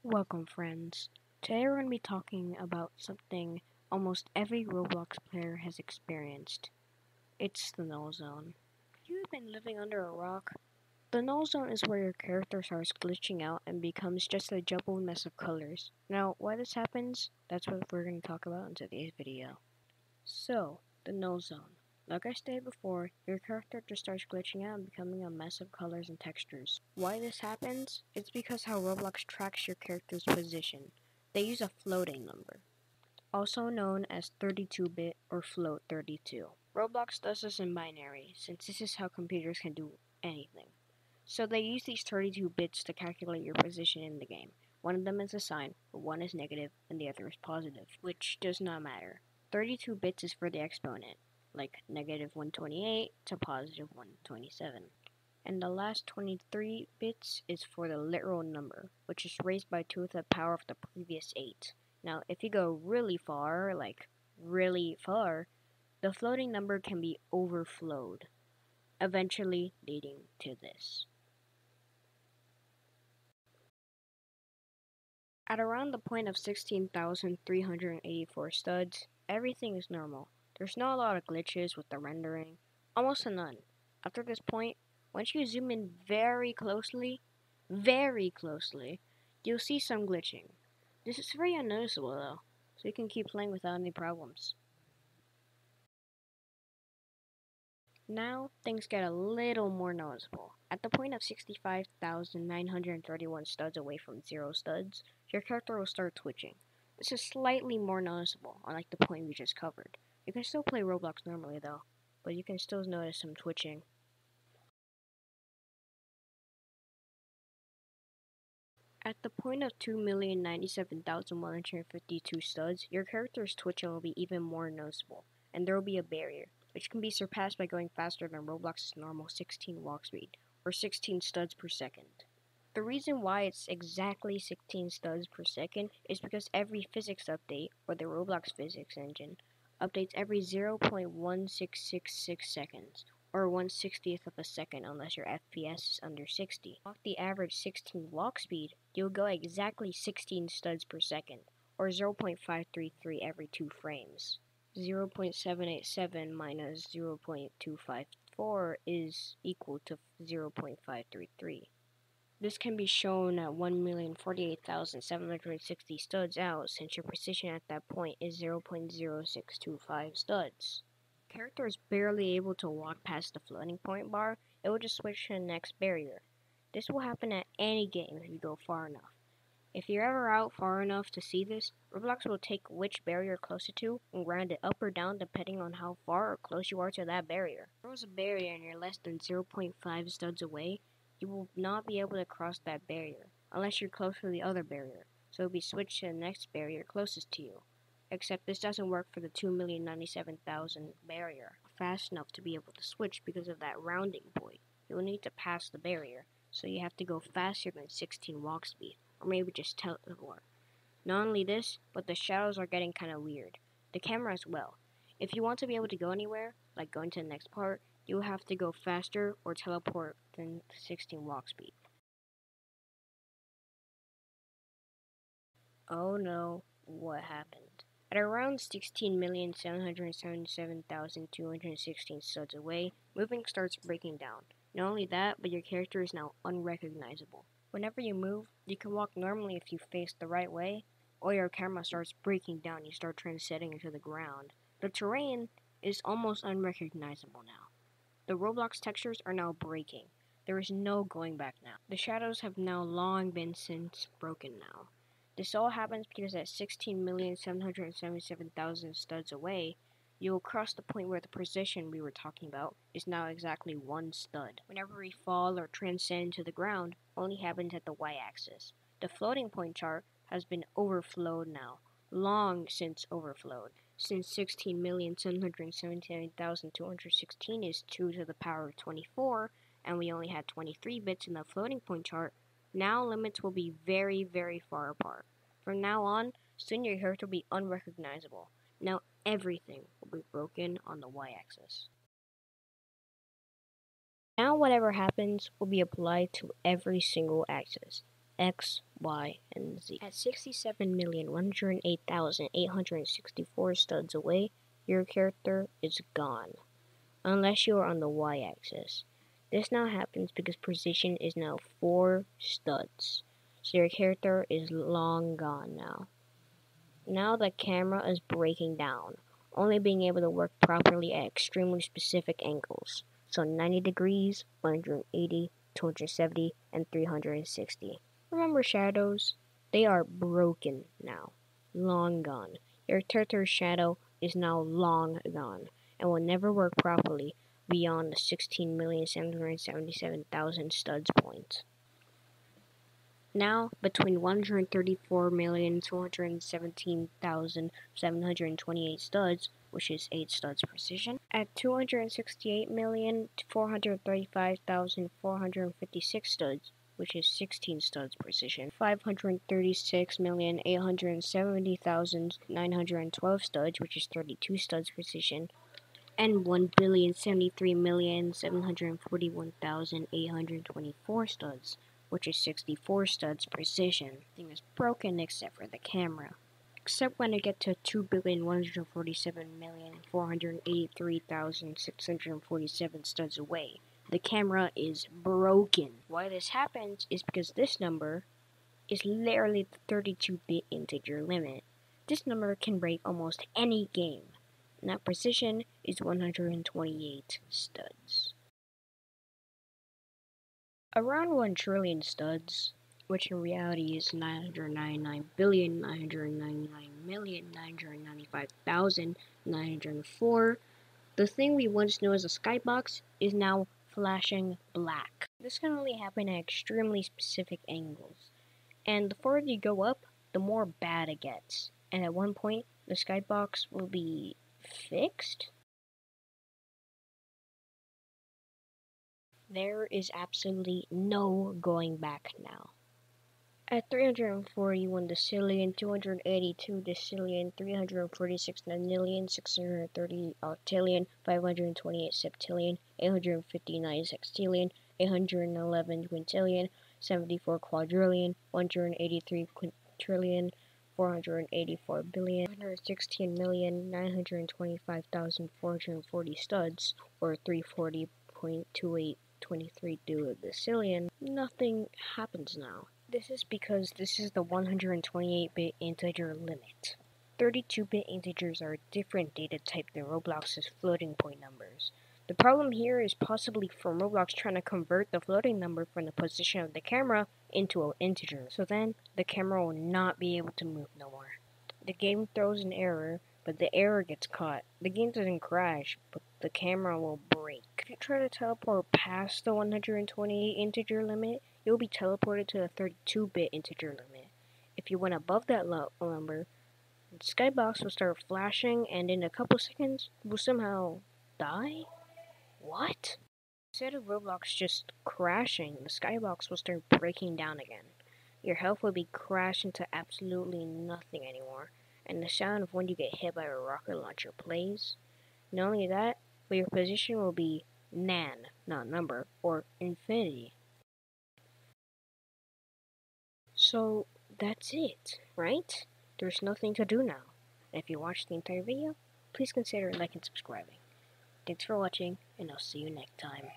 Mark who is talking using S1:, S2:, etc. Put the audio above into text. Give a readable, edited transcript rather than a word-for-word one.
S1: Welcome, friends. Today we're going to be talking about something almost every Roblox player has experienced. It's the Null Zone. If you've been living under a rock, the Null Zone is where your character starts glitching out and becomes just a jumbled mess of colors. Now, why this happens, that's what we're going to talk about in today's video. So, the Null Zone. Like I stated before, your character just starts glitching out and becoming a mess of colors and textures. Why this happens? It's because how Roblox tracks your character's position. They use a floating number, also known as 32-bit or float 32. Roblox does this in binary, since this is how computers can do anything. So they use these 32 bits to calculate your position in the game. One of them is a sign, but one is negative and the other is positive, which does not matter. 32 bits is for the exponent, like negative 128 to positive 127. And the last 23 bits is for the literal number, which is raised by 2 to the power of the previous 8. Now, if you go really far, like really far, the floating number can be overflowed, eventually leading to this. At around the point of 16,384 studs, everything is normal. There's not a lot of glitches with the rendering, almost none. After this point, once you zoom in very closely, you'll see some glitching. This is very unnoticeable though, so you can keep playing without any problems. Now, things get a little more noticeable. At the point of 65,931 studs away from 0 studs, your character will start twitching. This is slightly more noticeable, unlike the point we just covered. You can still play Roblox normally though, but you can still notice some twitching. At the point of 2,097,152 studs, your character's twitching will be even more noticeable, and there will be a barrier, which can be surpassed by going faster than Roblox's normal 16 walk speed, or 16 studs per second. The reason why it's exactly 16 studs per second is because every physics update, or the Roblox physics engine, updates every 0.1666 seconds, or 1/60th of a second unless your FPS is under 60. Off the average 16 walk speed, you'll go exactly 16 studs per second, or 0.533 every 2 frames. 0.787 minus 0.254 is equal to 0.533. This can be shown at 1,048,760 studs out, since your precision at that point is 0.0625 studs. The character is barely able to walk past the floating point bar, it will just switch to the next barrier. This will happen at any game if you go far enough. If you're ever out far enough to see this, Roblox will take which barrier you're closer to and round it up or down depending on how far or close you are to that barrier. If there was a barrier and you're less than 0.5 studs away, you will not be able to cross that barrier, unless you're close to the other barrier, so it'll be switched to the next barrier closest to you. Except this doesn't work for the 2,097,000 barrier fast enough to be able to switch because of that rounding point. You'll need to pass the barrier, so you have to go faster than 16 walk speed, or maybe just teleport. Not only this, but the shadows are getting kinda weird. The camera as well. If you want to be able to go anywhere, like going to the next part, you'll have to go faster or teleport than 16 walk speed. Oh no, what happened? At around 16,777,216 studs away, moving starts breaking down. Not only that, but your character is now unrecognizable. Whenever you move, you can walk normally if you face the right way, or your camera starts breaking down, you start transiting into the ground. The terrain is almost unrecognizable now. The Roblox textures are now breaking. There is no going back now. The shadows have now long been since broken now. This all happens because at 16,777,000 studs away, you will cross the point where the precision we were talking about is now exactly 1 stud. Whenever we fall or transcend to the ground, only happens at the y-axis. The floating point chart has been overflowed now, long since overflowed. Since 16,777,216 is 2 to the power of 24, and we only had 23 bits in the floating point chart, now limits will be very, very far apart. From now on, soon your character will be unrecognizable. Now everything will be broken on the y-axis. Now whatever happens will be applied to every single axis. X, Y, and Z. At 67,108,864 studs away, your character is gone, unless you are on the Y-axis. This now happens because precision is now 4 studs, so your character is long gone now. Now the camera is breaking down, only being able to work properly at extremely specific angles, so 90 degrees, 180, 270, and 360. Remember shadows? They are broken now, long gone. Your character's shadow is now long gone, and will never work properly beyond the 16,777,000 studs point. Now, between 134,217,728 studs, which is 8 studs precision, at 268,435,456 studs, which is 16 studs precision, 536,870,912 studs, which is 32 studs precision, and 1,073,741,824 studs, which is 64 studs precision. Everything is broken except for the camera. Except when I get to 2,147,483,647 studs away. The camera is broken. Why this happens is because this number is literally the 32-bit integer limit. This number can break almost any game. Now precision is 128 studs. Around 1 trillion studs, which in reality is 999,999,995,904, the thing we once knew as a skybox is now flashing black. This can only happen at extremely specific angles, and the further you go up, the more bad it gets, and at one point, the skybox will be fixed? There is absolutely no going back now. At 341 decillion, 282 decillion, 346 nonillion, 630 octillion, 528 septillion, 859 sextillion, 811 quintillion, 74 quadrillion, 183 quintillion, 484 billion, 116,925,440 studs, or 340.2823 decillion, nothing happens now. This is because this is the 128-bit integer limit. 32-bit integers are a different data type than Roblox's floating point numbers. The problem here is possibly from Roblox trying to convert the floating number from the position of the camera into an integer, so then the camera will not be able to move no more. The game throws an error, but the error gets caught. The game doesn't crash, but the camera will break. If you try to teleport past the 128 integer limit, you'll be teleported to the 32-bit integer limit. If you went above that number, the skybox will start flashing, and in a couple seconds, you will somehow die? What? Instead of Roblox just crashing, the skybox will start breaking down again. Your health will be crashed into absolutely nothing anymore, and the sound of when you get hit by a rocket launcher plays. Not only that, but your position will be nan, not number, or infinity. So that's it, right? There's nothing to do now. And if you watched the entire video, please consider liking and subscribing. Thanks for watching, and I'll see you next time.